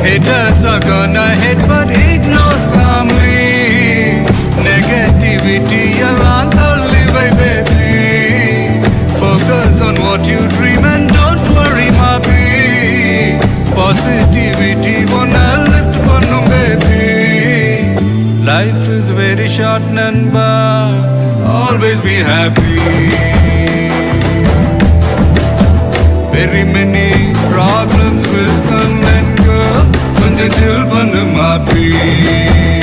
Haters are gonna hate but ignore calmly. Negativity around only way, baby. Focus on what you dream and don't worry, my baby. Positivity wanna lift one, baby. Life is very short, Nanba. Always be happy. Very many problems will come and go. Konja chill pannu, my baby.